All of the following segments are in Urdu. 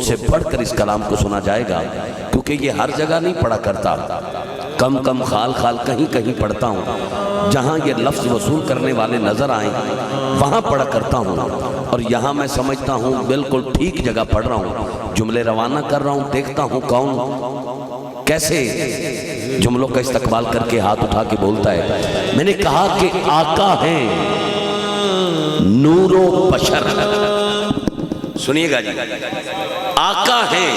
سے پڑھ کر اس کلام کو سنا جائے گا، کیونکہ یہ ہر جگہ نہیں پڑھا کرتا، کم کم خال خال کہیں کہیں پڑھتا ہوں، جہاں یہ لفظ وصول کرنے والے نظر آئیں وہاں پڑھا کرتا ہوں، اور یہاں میں سمجھتا ہوں بالکل ٹھیک جگہ پڑھ رہا ہوں، جملے روانہ کر رہا ہوں، دیکھتا ہوں کون کیسے جملوں کا استقبال کر کے ہاتھ اٹھا کے بولتا ہے۔ میں نے کہا کہ آقا ہیں نور و بشر، سنیے گا جی، آقا ہیں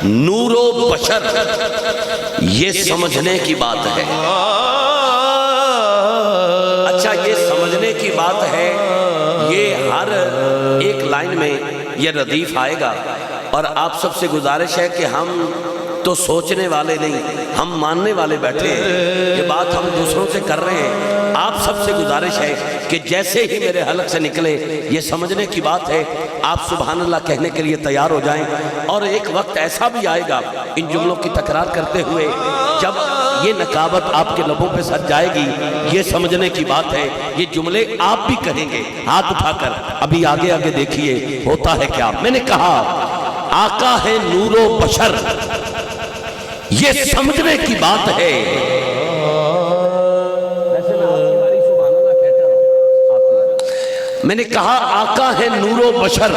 نور و بشر، یہ سمجھنے کی بات ہے۔ اچھا، یہ سمجھنے کی بات ہے، یہ ہر ایک لائن میں یہ ردیف آئے گا، اور آپ سب سے گزارش ہے کہ ہم تو سوچنے والے نہیں، ہم ماننے والے بیٹھے ہیں، یہ بات ہم دوسروں سے کر رہے ہیں۔ آپ سب سے گزارش ہے کہ جیسے ہی میرے حلق سے نکلے یہ سمجھنے کی بات ہے، آپ سبحان اللہ کہنے کے لیے تیار ہو جائیں، اور ایک وقت ایسا بھی آئے گا ان جملوں کی تکرار کرتے ہوئے جب یہ نکابت آپ کے لبوں پہ سج جائے گی، یہ سمجھنے کی بات ہے، یہ جملے آپ بھی کہیں گے ہاتھ اٹھا کر۔ ابھی آگے آگے دیکھیے ہوتا ہے کیا۔ میں نے کہا آقا ہے نور و بشر، یہ سمجھنے کی بات ہے۔ میں نے کہا آقا ہے نور و بشر،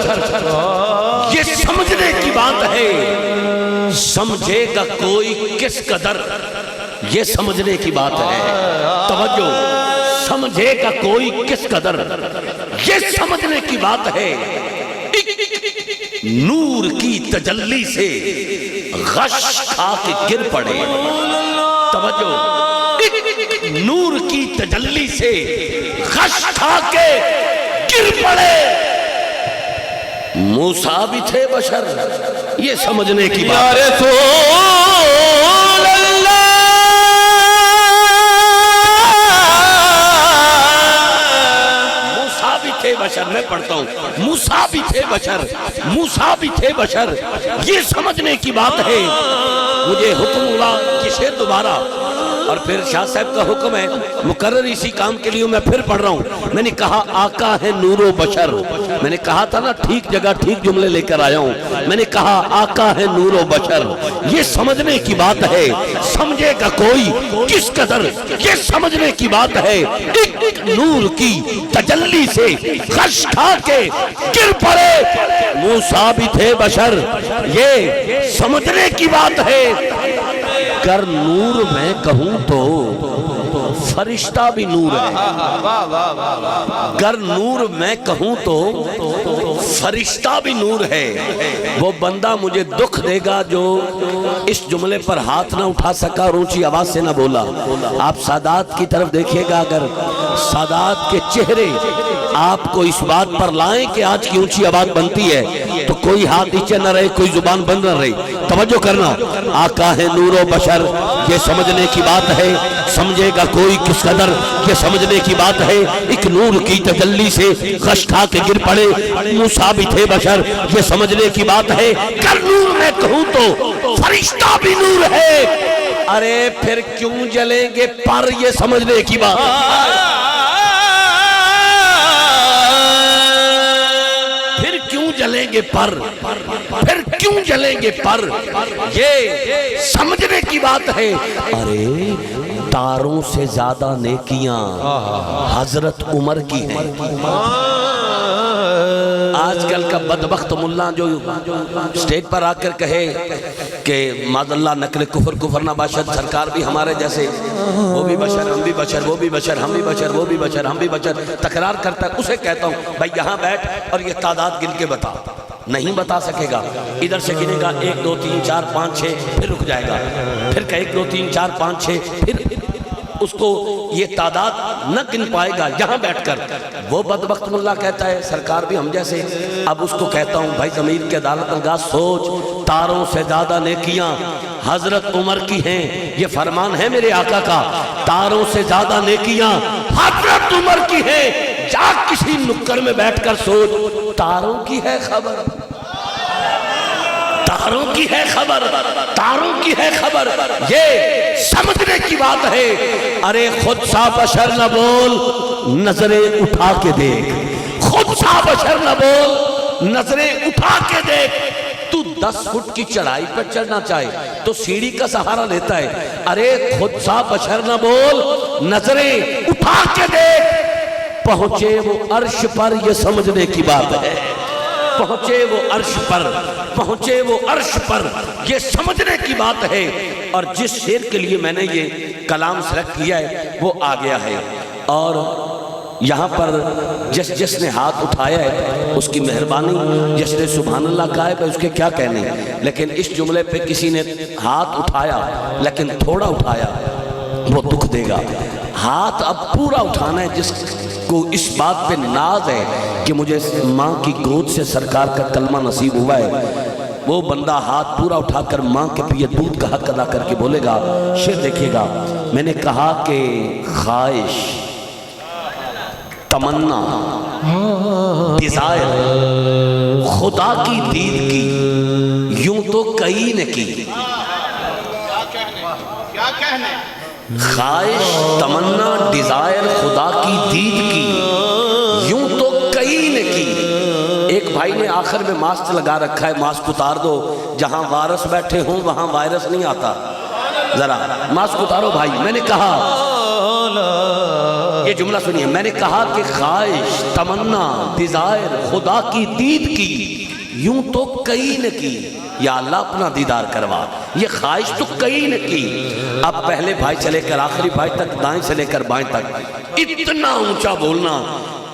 یہ سمجھنے کی بات ہے، سمجھے گا کوئی کس قدر، یہ سمجھنے کی بات ہے۔ توجہ، سمجھے گا کوئی کس قدر، یہ سمجھنے کی بات ہے۔ نور کی تجلی سے غش کھا کے گر پڑے، توجہ، نور کی تجلی سے غش کھا کے گر پڑے، موسیٰ بھی تھے بشر، یہ سمجھنے کی بات ہے۔ رسول اللہ موسیٰ بھی تھے بشر، میں پڑھتا ہوں، موسیٰ بھی تھے بشر، موسیٰ بھی تھے بشر، یہ سمجھنے کی بات ہے۔ مجھے حکم ہوا کہ شعر دوبارہ، اور پھر شاہ صاحب کا حکم ہے، مقرر اسی کام کے لیے میں پھر پڑھ رہا ہوں۔ میں نے کہا آقا ہے نور و بشر، میں نے کہا تھا نا ٹھیک جگہ ٹھیک جملے لے کر آیا ہوں۔ میں نے کہا آقا ہے نور و بشر، یہ سمجھنے کی بات ہے، سمجھے گا کوئی کس قدر، یہ سمجھنے کی بات ہے۔ ایک نور کی تجلی سے غش کھا کے گر پڑے، موسیٰ بھی تھے بشر، یہ سمجھنے کی بات ہے۔ گر نور میں کہوں تو فرشتہ بھی نور ہے، گر نور میں کہوں تو فرشتہ بھی نور ہے۔ وہ بندہ مجھے دکھ دے گا جو اس جملے پر ہاتھ نہ اٹھا سکا اور اونچی آواز سے نہ بولا۔ آپ سادات کی طرف دیکھیے گا، اگر سادات کے چہرے آپ کو اس بات پر لائیں کہ آج کی اونچی آواز بنتی ہے تو کوئی ہاتھ نیچے نہ رہے، کوئی زبان بند نہ رہے۔ توجہ کرنا، آقا ہے نور و بشر، یہ سمجھنے کی بات ہے، سمجھے گا کوئی کس قدر، یہ سمجھنے کی بات ہے۔ ایک نور کی تجلی سے غش کھا کے گر پڑے، موسیٰ بھی تھے بشر، یہ سمجھنے کی بات ہے۔ گر نور میں کہوں تو فرشتہ بھی نور ہے، ارے پھر کیوں جلیں گے پر، یہ سمجھنے کی بات ہے۔ جلیں گے پر، پھر کیوں جلیں گے پر، یہ سمجھنے کی بات ہے۔ ارے تاروں سے زیادہ نیکیاں حضرت عمر کی ہیں۔ آج کل کا بدبخت ملا جو سٹیج پر آ کر کہے کہ معاذ اللہ نقل کفر کفر نہ باشد، سرکار بھی ہمارے جیسے، وہ بھی بشر ہم بھی بشر، وہ بھی بشر ہم بھی بشر، وہ بھی بشر ہم بھی بشر، تکرار کرتا ہے، اسے کہتا ہوں بھائی یہاں بیٹھ اور یہ تعداد گن کے بتا، نہیں بتا سکے گا، ادھر سے گنے گا 1 2 3 4 5 6، پھر رک جائے گا، پھر کہ 1 2 3 4 5 6، پھر اس کو یہ تعداد نہ گن پائے گا یہاں بیٹھ کر۔ وہ بدبخت ملا کہتا ہے سرکار بھی ہم جیسے۔ اب اس کو کہتا ہوں بھائی ضمیر کے عدالت الغاز سوچ، تاروں سے زیادہ نیکیاں حضرت عمر کی ہیں، یہ فرمان ہے میرے آقا کا، تاروں سے زیادہ نیکیاں حضرت عمر کی ہیں۔ جا کسی نکر میں بیٹھ کر سوچ، تاروں کی ہے خبر، تاروں کی ہے خبر، تاروں کی ہے خبر، یہ سمجھنے کی بات ہے۔ ارے خود سا بشر نہ بول، نظریں اٹھا کے دیکھ، خود سا بشر نہ بول، نظریں اٹھا کے دیکھ، تو 10 فٹ کی چڑھائی پر چڑھنا چاہے تو سیڑھی کا سہارا لیتا ہے، ارے خود سا بشر نہ بول، نظریں اٹھا کے دیکھ، پہنچے وہ عرش پر، یہ سمجھنے کی بات ہے، پہنچے وہ عرش پر، پہنچے وہ عرش پر، یہ سمجھنے کی بات ہے۔ اور جس شعر کے لیے میں نے یہ کلام سلیکٹ کیا ہے وہ آ گیا ہے، اور یہاں پر جس نے ہاتھ اٹھایا ہے اس کی مہربانی، جس نے سبحان اللہ کہا ہے اس کے کیا کہنے، لیکن اس جملے پہ کسی نے ہاتھ اٹھایا لیکن تھوڑا اٹھایا، وہ دکھ دے گا۔ ہاتھ اب پورا اٹھانا ہے جس کو اس بات پہ ناز ہے کہ مجھے ماں کی گود سے سرکار کا کلمہ نصیب ہوا ہے، وہ بندہ ہاتھ پورا اٹھا کر ماں کے پیے دودھ کا حق ادا کر کے بولے گا۔ شعر دیکھے گا، میں نے کہا کہ خواہش، تمنا، ڈیزائر خدا کی دید کی یوں تو کئی نے کی، کیا کہنے، خواہش، تمنا، ڈیزائر خدا کی دید کی یوں تو کئی نے کی۔ ایک بھائی نے آخر میں ماسک لگا رکھا ہے، ماسک اتار دو، جہاں وائرس بیٹھے ہوں وہاں وائرس نہیں آتا، ذرا ماسک اتارو بھائی۔ میں نے کہا، یہ جملہ سنیے، میں نے کہا کہ خواہش، تمنا، ڈیزائر خدا کی دید کی یوں تو کئی نے کی، یا اللہ اپنا دیدار کروا، یہ خواہش تو کئی نے کی۔ اب پہلے بھائی سے لے کر آخری بھائی تک، دائیں سے لے کر بائیں تک، اتنا اونچا بولنا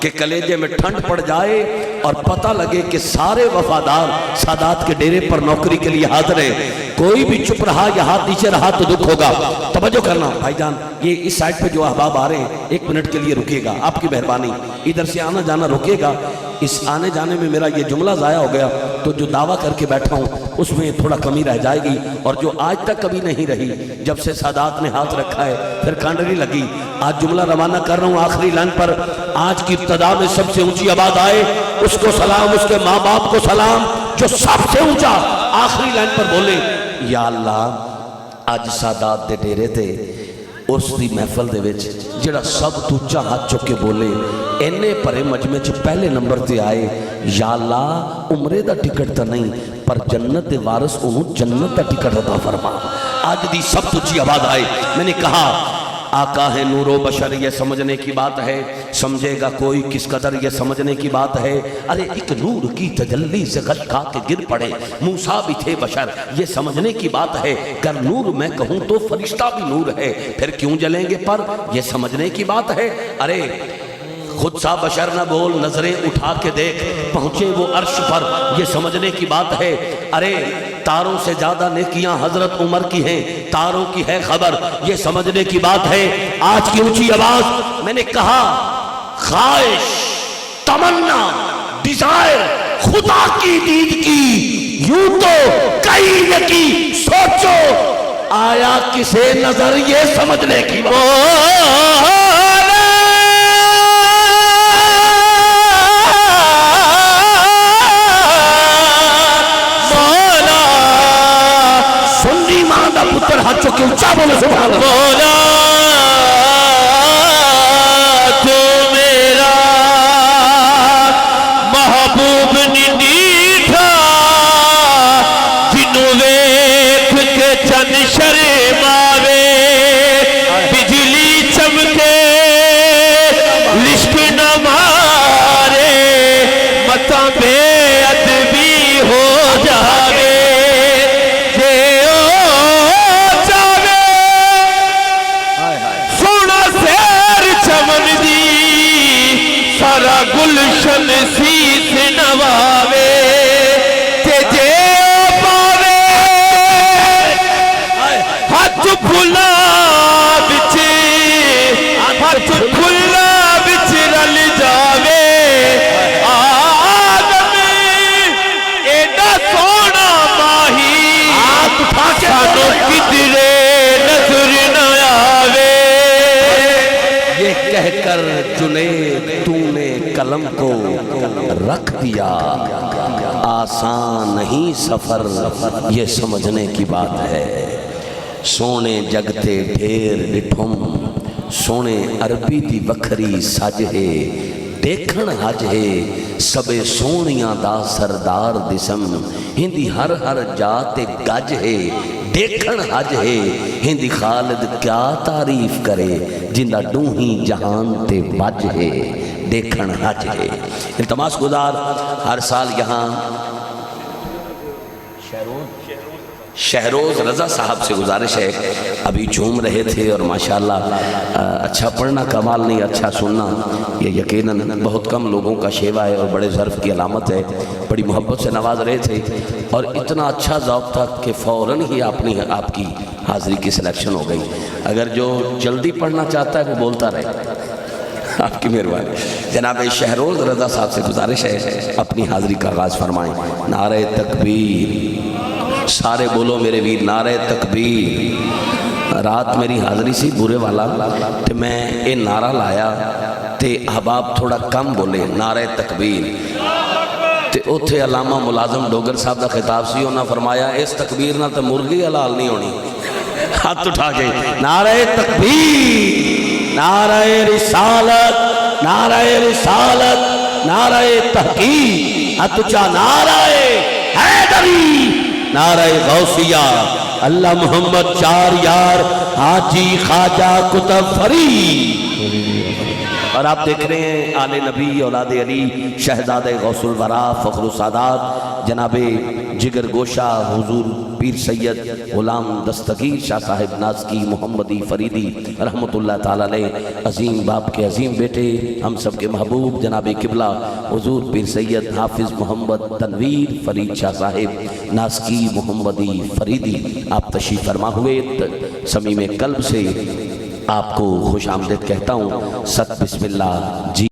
کہ کلیجے میں ٹھنڈ پڑ جائے اور پتہ لگے کہ سارے وفادار سادات کے ڈیرے پر نوکری کے لیے حاضر ہیں، کوئی بھی چپ رہا یا ہاتھ نیچے رہا تو دکھ ہوگا۔ توجہ کرنا بھائی جان، یہ اس سائٹ پہ جو احباب آ رہے ہیں 1 منٹ کے لیے رکیے گا، آپ کی مہربانی، ادھر سے آنا جانا رکیے گا۔ اس آنے جانے میں میرا یہ جملہ ضائع ہو گیا تو جو دعویٰ کر کے بیٹھا ہوں اس میں تھوڑا کمی رہ جائے گی، اور جو آج تک کبھی نہیں رہی، جب سے سادات نے ہاتھ رکھا ہے پھر کانڈ نہیں لگی۔ آج جملہ روانہ کر رہا ہوں آخری لائن پر، آج کی ابتدا میں سب سے اونچی آواز آئے اس کو سلام، اس کے ماں باپ کو سلام، جو سب سے اونچا آخری لائن پر بولے، یا اللہ آج سادات دے ڈیرے تے اس دی محفل دے وچ جڑا سب تو اونچا ہاتھ چک کے بولے، اینے پرے مجمع چ پہلے نمبر تے آئے، یا اللہ عمرے دا ٹکٹ تا نہیں پر جنت دے وارث انہوں جنت دا ٹکٹ عطا فرما۔ آج دی سب تو اونچی آواز آئے، میں نے کہا آقا ہے نور و بشر، یہ سمجھنے کی بات ہے، سمجھے گا کوئی کس قدر یہ سمجھنے کی بات ہے۔ ارے ایک نور کی تجلی سے غش کھا کے گر پڑے، موسیٰ بھی تھے بشر، یہ سمجھنے کی بات ہے، گر نور میں کہوں تو فرشتہ بھی نور ہے، پھر کیوں جلیں گے پر، یہ سمجھنے کی بات ہے۔ ارے خود سا بشر نہ بول، نظریں اٹھا کے دیکھ، پہنچے وہ عرش پر، یہ سمجھنے کی بات ہے۔ ارے تاروں سے زیادہ نیکیاں حضرت عمر کی ہیں، تاروں کی ہے خبر، یہ سمجھنے کی بات ہے۔ آج کی اونچی آواز، میں نے کہا خواہش، تمنا، ڈیزائر خدا کی دید کی یوں تو کئی نے کی، سوچو آیا کسے نظر یہ سمجھنے کی بات۔ پتر ہاتھ چکے اونچا بولے سبحان اللہ۔ مولا تو میرا محبوب نیٹھا، جنوں ویکھ کے چند شرماوے، بجلی چمکے لشک نہ مارے، متاں بے ادبی ہو جاوے، گلشن سیس نواوے، تجھے پاوے ہاتھ پھلا بچ، ہاتھ پھلا بچ رل جاوے، آدم ایڈا سونا ماہی سانو کدرے نظر نہ آوے۔ یہ کہہ کر جنید تو نے قلم کو رکھ دیا، آسان نہیں سفر یہ سمجھنے کی بات ہے۔ سونے جگتے ڈھیر ڈٹھم، سونے عربی دی وکھری سج ہے، دیکھن حج ہے سبے سونیاں دا سردار دسم ہندی ہر ہر جاتے گج ہے دیکھن حج ہے ہندی خالد کیا تعریف کرے جندہ ڈوہی جہان تے بج ہے دیکھن حج ہے۔ التماس گزار ہر سال یہاں شہروز رضا صاحب سے گزارش ہے، ابھی جھوم رہے تھے اور ماشاءاللہ اچھا پڑھنا کمال نہیں اچھا سننا یہ یقیناً بہت کم لوگوں کا شیوا ہے اور بڑے ظرف کی علامت ہے، بڑی محبت سے نواز رہے تھے اور اتنا اچھا ذوق تھا کہ فوراً ہی آپ کی حاضری کی سلیکشن ہو گئی۔ اگر جو جلدی پڑھنا چاہتا ہے وہ بولتا رہے، آپ کی مہربانی۔ جناب شہروز رضا صاحب سے گزارش ہے اپنی حاضری کا آغاز فرمائیں۔ نعرہ تکبیر، سارے بولو میرے ویر نعرہ تکبیر۔ رات میری حاضری سی برے والا تے میں اے نعرہ لایا تے احباب تھوڑا کم بولے نعرہ تکبیر تے اوتھے علامہ ملازم ڈوگر صاحب دا خطاب سی انہاں فرمایا اس تکبیر نہ تے مرغی حلال نہیں ہونی۔ ہاتھ اٹھا کے نعرہ تکبیر، نعرہ رسالت، نعرہ رسالت، نعرہ تحقیق، ہاتھ اٹھا نعرہ حیدری، نعرہ غوثیہ، اللہ محمد چار یار حاجی خواجہ کتب فرید۔ اور آپ دیکھ رہے ہیں آل نبی اولاد علی شہزادہ غوث الورا فخر السادات جناب جگر گوشہ حضور پیر سید غلام دستگیر شاہ صاحب نازکی محمدی فریدی رحمت اللہ تعالیٰ علیہ، عظیم باپ کے عظیم بیٹے ہم سب کے محبوب جناب قبلہ حضور پیر سید حافظ محمد تنویر فرید شاہ صاحب نازکی محمدی فریدی، آپ تشریف فرما ہوئے۔ صمیم قلب سے آپ کو خوش آمدید کہتا ہوں۔ ست بسم اللہ جی۔